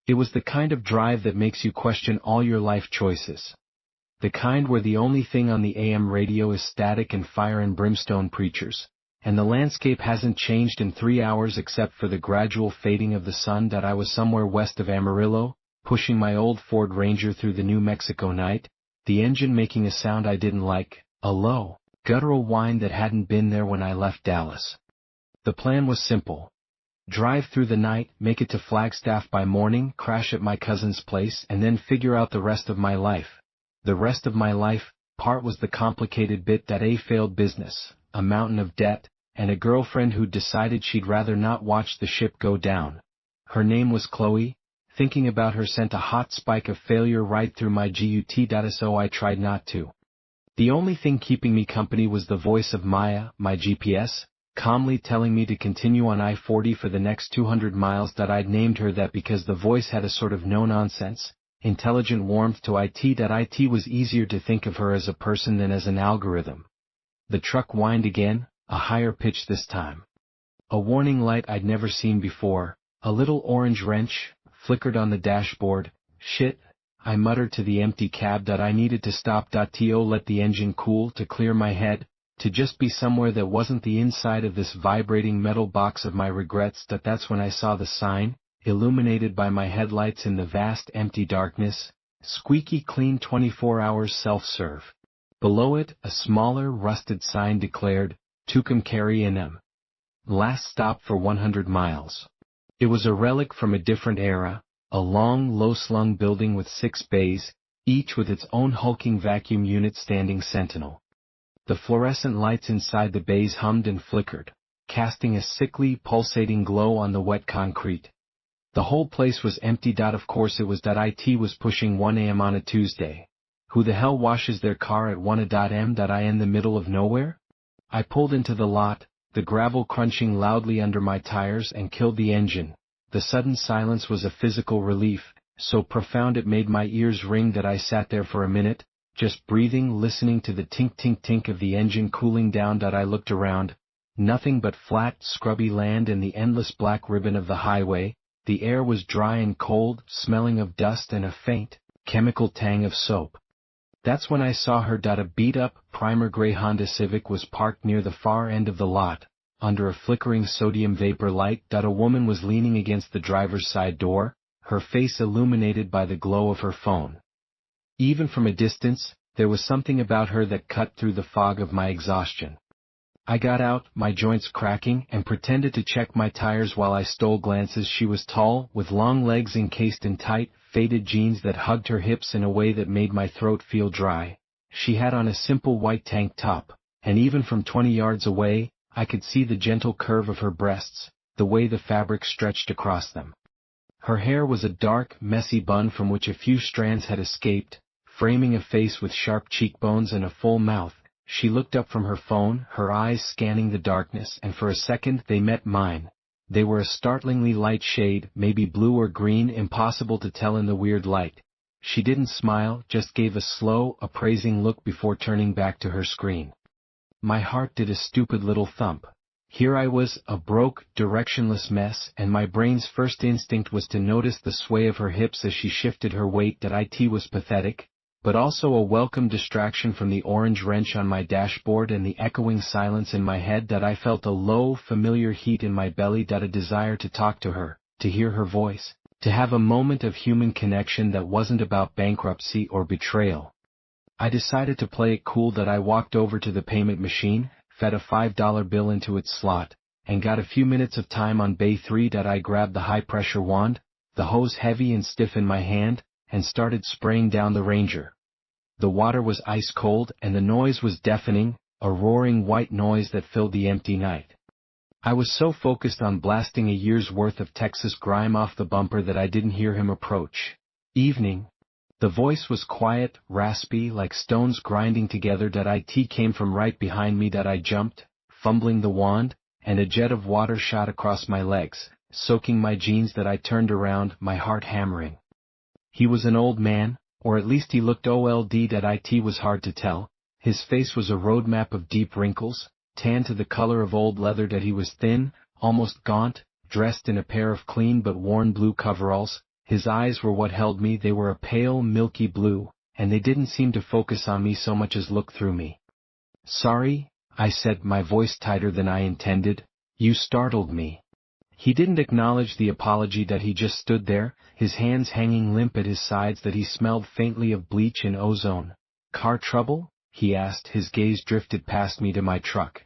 It was the kind of drive that makes you question all your life choices. The kind where the only thing on the AM radio is static and fire and brimstone preachers, and the landscape hasn't changed in 3 hours except for the gradual fading of the sun. That I was somewhere west of Amarillo, pushing my old Ford Ranger through the New Mexico night, the engine making a sound I didn't like, a low, guttural whine that hadn't been there when I left Dallas. The plan was simple. Drive through the night, make it to Flagstaff by morning, crash at my cousin's place, and then figure out the rest of my life. The rest of my life, part was the complicated bit that a failed business, a mountain of debt, and a girlfriend who'd decided she'd rather not watch the ship go down. Her name was Chloe. Thinking about her sent a hot spike of failure right through my gut, so I tried not to. The only thing keeping me company was the voice of Maya, my GPS, calmly telling me to continue on I-40 for the next 200 miles. That I'd named her that because the voice had a sort of no-nonsense, intelligent warmth to it. It was easier to think of her as a person than as an algorithm. The truck whined again, a higher pitch this time. A warning light I'd never seen before, a little orange wrench, flickered on the dashboard. Shit, I muttered to the empty cab that I needed to stop. To let the engine cool, to clear my head, to just be somewhere that wasn't the inside of this vibrating metal box of my regrets. That's when I saw the sign, illuminated by my headlights in the vast empty darkness, squeaky clean 24 hours self-serve. Below it, a smaller rusted sign declared, Tucumcari Every. Last stop for 100 miles. It was a relic from a different era, a long, low-slung building with 6 bays, each with its own hulking vacuum unit standing sentinel. The fluorescent lights inside the bays hummed and flickered, casting a sickly, pulsating glow on the wet concrete. The whole place was empty. Of course it was. It was pushing 1 a.m. on a Tuesday. Who the hell washes their car at 1 a.m.? I in the middle of nowhere? I pulled into the lot, the gravel crunching loudly under my tires, and killed the engine. The sudden silence was a physical relief, so profound it made my ears ring that I sat there for a minute, just breathing, listening to the tink-tink-tink of the engine cooling down. I looked around. Nothing but flat, scrubby land and the endless black ribbon of the highway. The air was dry and cold, smelling of dust and a faint, chemical tang of soap. That's when I saw her. A beat-up, primer gray Honda Civic was parked near the far end of the lot, under a flickering sodium vapor light. A woman was leaning against the driver's side door, her face illuminated by the glow of her phone. Even from a distance, there was something about her that cut through the fog of my exhaustion. I got out, my joints cracking, and pretended to check my tires while I stole glances. She was tall, with long legs encased in tight, faded jeans that hugged her hips in a way that made my throat feel dry. She had on a simple white tank top, and even from 20 yards away, I could see the gentle curve of her breasts, the way the fabric stretched across them. Her hair was a dark, messy bun from which a few strands had escaped, framing a face with sharp cheekbones and a full mouth. She looked up from her phone, her eyes scanning the darkness, and for a second they met mine. They were a startlingly light shade, maybe blue or green, impossible to tell in the weird light. She didn't smile, just gave a slow, appraising look before turning back to her screen. My heart did a stupid little thump. Here I was, a broke, directionless mess, and my brain's first instinct was to notice the sway of her hips as she shifted her weight. It was pathetic, but also a welcome distraction from the orange wrench on my dashboard and the echoing silence in my head. I felt a low, familiar heat in my belly. A desire to talk to her, to hear her voice, to have a moment of human connection that wasn't about bankruptcy or betrayal. I decided to play it cool. I walked over to the payment machine, fed a $5 bill into its slot, and got a few minutes of time on Bay 3. I grabbed the high-pressure wand, the hose heavy and stiff in my hand, and started spraying down the Ranger. The water was ice cold, and the noise was deafening, a roaring white noise that filled the empty night. I was so focused on blasting a year's worth of Texas grime off the bumper that I didn't hear him approach. Evening. The voice was quiet, raspy, like stones grinding together. It came from right behind me. I jumped, fumbling the wand, and a jet of water shot across my legs, soaking my jeans. I turned around, my heart hammering. He was an old man, or at least he looked old. It was hard to tell. His face was a roadmap of deep wrinkles, tanned to the color of old leather. He was thin, almost gaunt, dressed in a pair of clean but worn blue coveralls, His eyes were what held me. They were a pale, milky blue, and they didn't seem to focus on me so much as look through me. "Sorry," I said, my voice tighter than I intended. "You startled me." He didn't acknowledge the apology. That he just stood there, his hands hanging limp at his sides. That he smelled faintly of bleach and ozone. "Car trouble?" he asked. His gaze drifted past me to my truck.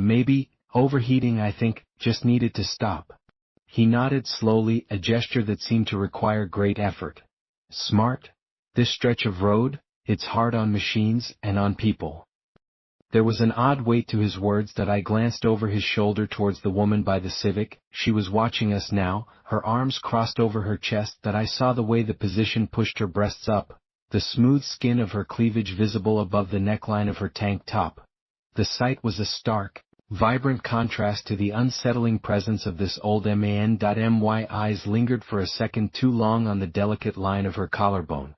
Maybe, overheating I think, just needed to stop." He nodded slowly, a gesture that seemed to require great effort. "Smart? This stretch of road, it's hard on machines and on people." There was an odd weight to his words. That I glanced over his shoulder towards the woman by the Civic. She was watching us now, her arms crossed over her chest. That I saw the way the position pushed her breasts up, the smooth skin of her cleavage visible above the neckline of her tank top. The sight was a stark, vibrant contrast to the unsettling presence of this old man. My eyes lingered for a second too long on the delicate line of her collarbone.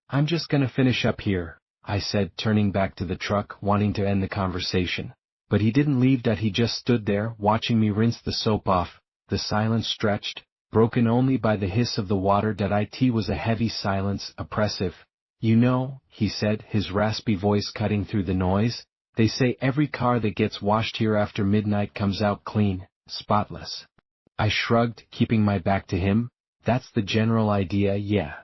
"I'm just gonna finish up here," I said, turning back to the truck, wanting to end the conversation. But he didn't leave. That he just stood there, watching me rinse the soap off. The silence stretched, broken only by the hiss of the water. It was a heavy silence, oppressive. "You know," he said, his raspy voice cutting through the noise, "they say every car that gets washed here after midnight comes out clean, spotless." I shrugged, keeping my back to him. "That's the general idea, yeah.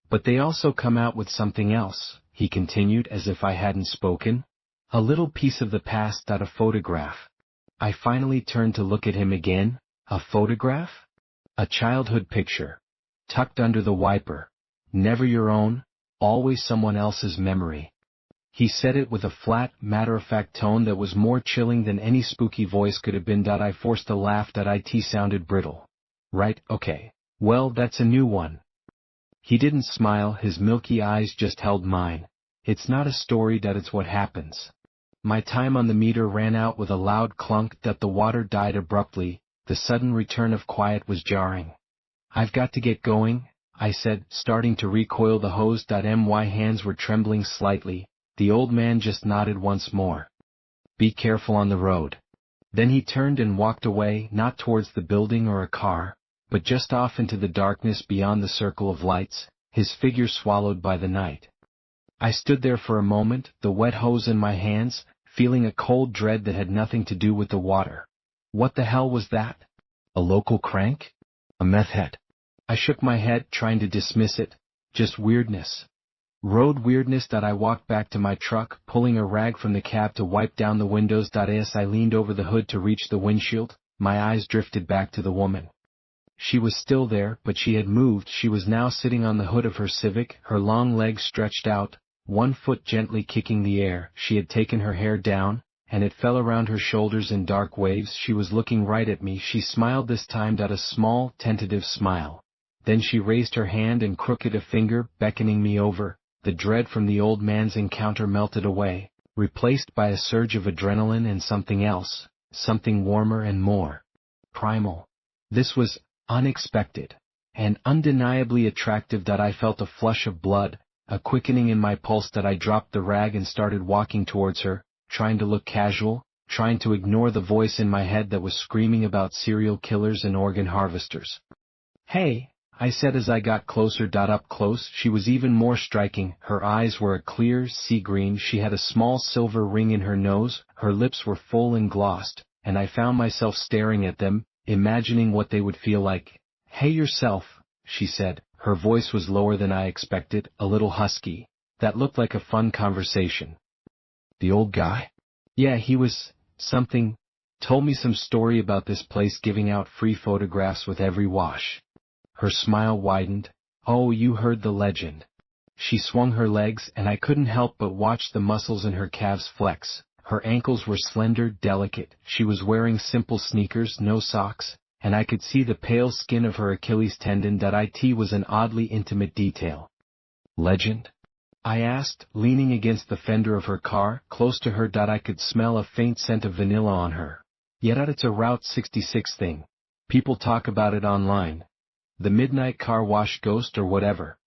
But they also come out with something else," he continued as if I hadn't spoken. "A little piece of the past. A photograph." I finally turned to look at him again. "A photograph?" "A childhood picture. Tucked under the wiper. Never your own, always someone else's memory." He said it with a flat, matter-of-fact tone that was more chilling than any spooky voice could have been. I forced a laugh. It sounded brittle. "Right, okay. Well, that's a new one." He didn't smile. His milky eyes just held mine. "It's not a story. It's what happens." My time on the meter ran out with a loud clunk. The water died abruptly. The sudden return of quiet was jarring. "I've got to get going," I said, starting to recoil the hose. My hands were trembling slightly. The old man just nodded once more. "Be careful on the road." Then he turned and walked away, not towards the building or a car, but just off into the darkness beyond the circle of lights, his figure swallowed by the night. I stood there for a moment, the wet hose in my hands, feeling a cold dread that had nothing to do with the water. What the hell was that? A local crank? A meth head? I shook my head, trying to dismiss it. Just weirdness. Road weirdness. I walked back to my truck, pulling a rag from the cab to wipe down the windows. As I leaned over the hood to reach the windshield, my eyes drifted back to the woman. She was still there, but she had moved. She was now sitting on the hood of her Civic, her long legs stretched out, one foot gently kicking the air. She had taken her hair down, and it fell around her shoulders in dark waves. She was looking right at me. She smiled this time. A small, tentative smile. Then she raised her hand and crooked a finger, beckoning me over. The dread from the old man's encounter melted away, replaced by a surge of adrenaline and something else, something warmer and more primal. This was unexpected, and undeniably attractive. I felt a flush of blood, a quickening in my pulse. I dropped the rag and started walking towards her, trying to look casual, trying to ignore the voice in my head that was screaming about serial killers and organ harvesters. "Hey," I said as I got closer. Up close, she was even more striking. Her eyes were a clear sea green. She had a small silver ring in her nose, her lips were full and glossed, and I found myself staring at them, imagining what they would feel like. "Hey yourself," she said. Her voice was lower than I expected, a little husky. That looked like a fun conversation. "The old guy?" "Yeah, he was something. Told me some story about this place giving out free photographs with every wash." Her smile widened. "Oh, you heard the legend." She swung her legs, and I couldn't help but watch the muscles in her calves flex. Her ankles were slender, delicate. She was wearing simple sneakers, no socks, and I could see the pale skin of her Achilles tendon. It was an oddly intimate detail. "Legend?" I asked, leaning against the fender of her car, close to her. I could smell a faint scent of vanilla on her. "Yet it's a Route 66 thing. People talk about it online. The midnight car wash ghost or whatever.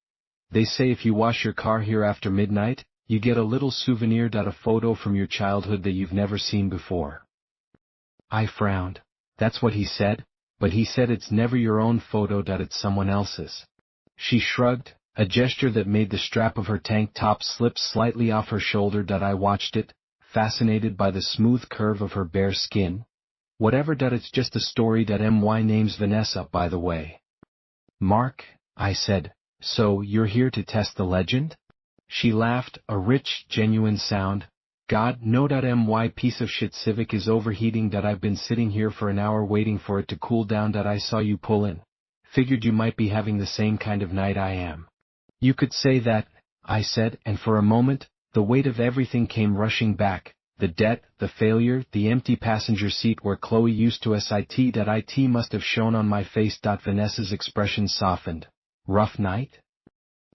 They say if you wash your car here after midnight, you get a little souvenir. A photo from your childhood that you've never seen before." I frowned. That's what he said, but he said it's never your own photo, that it's someone else's. She shrugged, a gesture that made the strap of her tank top slip slightly off her shoulder. That I watched it, fascinated by the smooth curve of her bare skin. Whatever, that it's just a story. That my name's Vanessa, by the way. Mark, I said, so you're here to test the legend? She laughed, a rich, genuine sound. God, no. My piece of shit Civic is overheating. That I've been sitting here for an hour waiting for it to cool down. That I saw you pull in. Figured you might be having the same kind of night I am. You could say that, I said, and for a moment, the weight of everything came rushing back. The debt, the failure, the empty passenger seat where Chloe used to sit. That it must have shown on my face. Vanessa's expression softened. Rough night?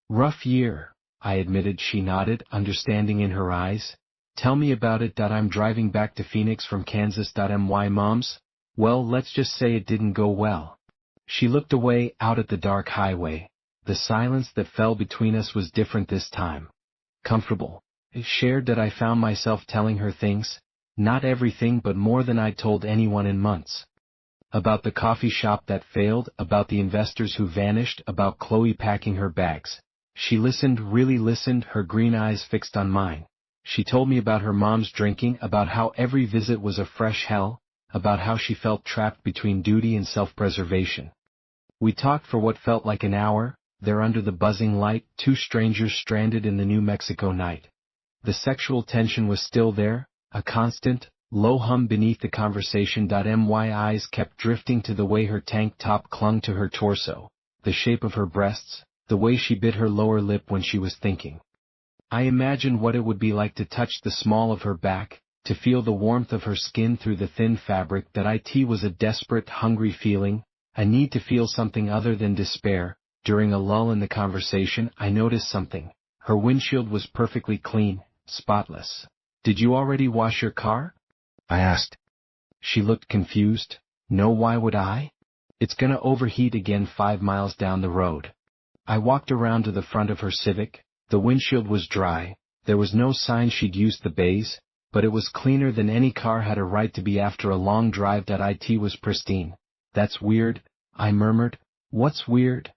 Rough year, I admitted. She nodded, understanding in her eyes. Tell me about it. I'm driving back to Phoenix from Kansas. My mom's? Well, let's just say it didn't go well. She looked away, out at the dark highway. The silence that fell between us was different this time. Comfortable. Shared. That I found myself telling her things. Not everything, but more than I'd told anyone in months. About the coffee shop that failed, about the investors who vanished, about Chloe packing her bags. She listened, really listened, her green eyes fixed on mine. She told me about her mom's drinking, about how every visit was a fresh hell, about how she felt trapped between duty and self-preservation. We talked for what felt like an hour, there under the buzzing light, two strangers stranded in the New Mexico night. The sexual tension was still there, a constant, low hum beneath the conversation. My eyes kept drifting to the way her tank top clung to her torso, the shape of her breasts, the way she bit her lower lip when she was thinking. I imagined what it would be like to touch the small of her back, to feel the warmth of her skin through the thin fabric. That it was a desperate, hungry feeling, a need to feel something other than despair. During a lull in the conversation, I noticed something. Her windshield was perfectly clean, spotless. Did you already wash your car? I asked. She looked confused. No, why would I? It's gonna overheat again 5 miles down the road. I walked around to the front of her Civic. The windshield was dry. There was no sign she'd used the bays, but it was cleaner than any car had a right to be after a long drive. It was pristine. That's weird, I murmured. What's weird?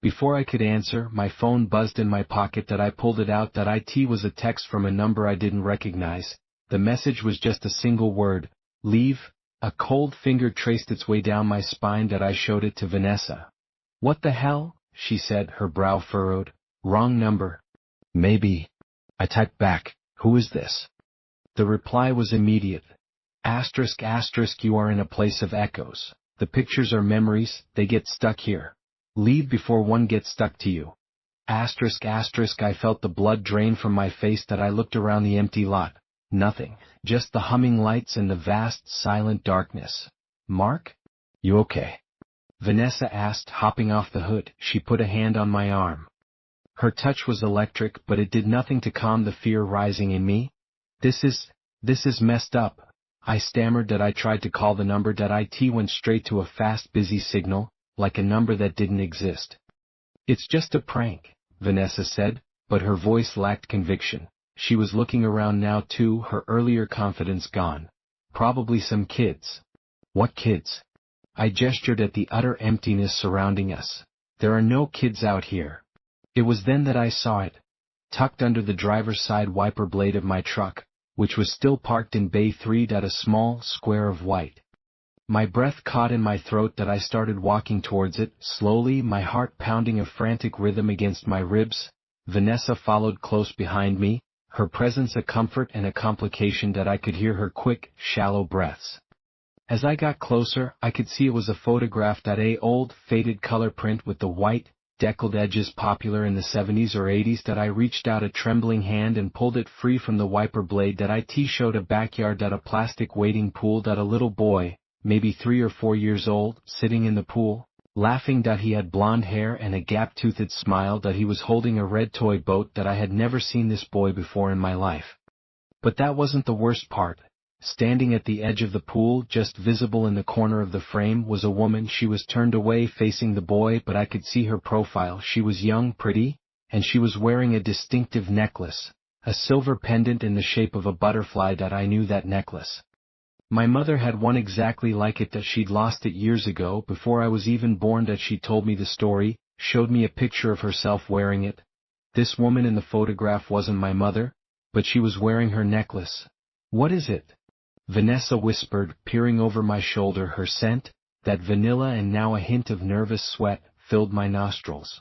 Before I could answer, my phone buzzed in my pocket. I pulled it out. It was a text from a number I didn't recognize. The message was just a single word, leave. A cold finger traced its way down my spine. I showed it to Vanessa. What the hell? She said, her brow furrowed. Wrong number. Maybe. I typed back, who is this? The reply was immediate. Asterisk asterisk, you are in a place of echoes. The pictures are memories, they get stuck here. Leave before one gets stuck to you. Asterisk asterisk, I felt the blood drain from my face. I looked around the empty lot. Nothing, just the humming lights and the vast, silent darkness. Mark? You okay? Vanessa asked, hopping off the hood. She put a hand on my arm. Her touch was electric, but it did nothing to calm the fear rising in me. This is messed up. I stammered. I tried to call the number. It went straight to a fast, busy signal, like a number that didn't exist. It's just a prank, Vanessa said, but her voice lacked conviction. She was looking around now too, her earlier confidence gone. Probably some kids. What kids? I gestured at the utter emptiness surrounding us. There are no kids out here. It was then that I saw it. Tucked under the driver's side wiper blade of my truck, which was still parked in Bay 3. A small square of white. My breath caught in my throat. I started walking towards it, slowly, my heart pounding a frantic rhythm against my ribs. Vanessa followed close behind me, her presence a comfort and a complication. I could hear her quick, shallow breaths. As I got closer, I could see it was a photograph. A old, faded color print with the white, deckled edges popular in the 70s or 80s. I reached out a trembling hand and pulled it free from the wiper blade. It showed a backyard. A plastic wading pool. A little boy, maybe 3 or 4 years old, sitting in the pool, laughing. He had blonde hair and a gap-toothed smile. He was holding a red toy boat. I had never seen this boy before in my life. But that wasn't the worst part. Standing at the edge of the pool, just visible in the corner of the frame, was a woman. She was turned away facing the boy, but I could see her profile. She was young, pretty, and she was wearing a distinctive necklace, a silver pendant in the shape of a butterfly. I knew that necklace. My mother had one exactly like it that she'd lost it years ago before I was even born that she told me the story, showed me a picture of herself wearing it. This woman in the photograph wasn't my mother, but she was wearing her necklace. What is it? Vanessa whispered, peering over my shoulder. Her scent, that vanilla and now a hint of nervous sweat, filled my nostrils.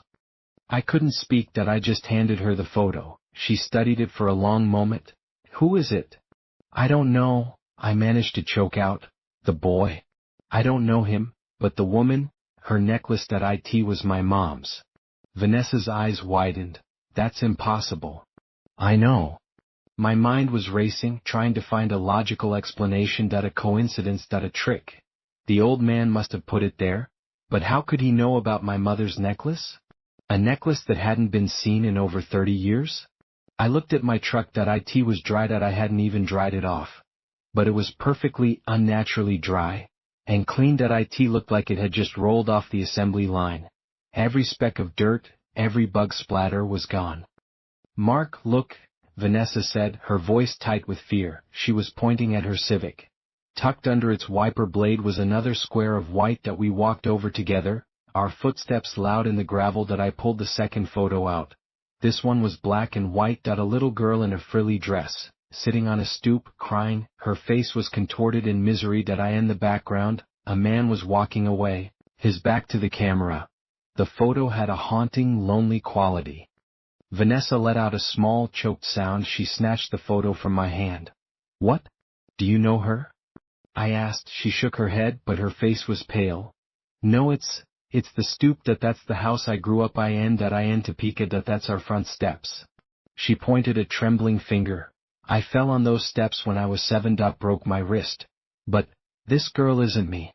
I couldn't speak that I just handed her the photo. She studied it for a long moment. Who is it? I don't know, I managed to choke out. The boy. I don't know him, but the woman, her necklace that it was my mom's. Vanessa's eyes widened. That's impossible. I know. My mind was racing, trying to find a logical explanation, that a coincidence, that a trick. The old man must have put it there, but how could he know about my mother's necklace? A necklace that hadn't been seen in over 30 years? I looked at my truck that it was dry, that I hadn't even dried it off. But it was perfectly, unnaturally dry, and clean, that it looked like it had just rolled off the assembly line. Every speck of dirt, every bug splatter was gone. Mark, look, Vanessa said, her voice tight with fear. She was pointing at her Civic. Tucked under its wiper blade was another square of white that we walked over together, our footsteps loud in the gravel. That I pulled the second photo out. This one was black and white. That a little girl in a frilly dress, sitting on a stoop, crying, her face was contorted in misery. That I in the background, a man was walking away, his back to the camera. The photo had a haunting, lonely quality. Vanessa let out a small, choked sound. She snatched the photo from my hand. What? Do you know her? I asked. She shook her head, but her face was pale. No, it's the stoop. That's the house I grew up in. That I in Topeka. That's our front steps. She pointed a trembling finger. I fell on those steps when I was 7. Broke my wrist. But this girl isn't me.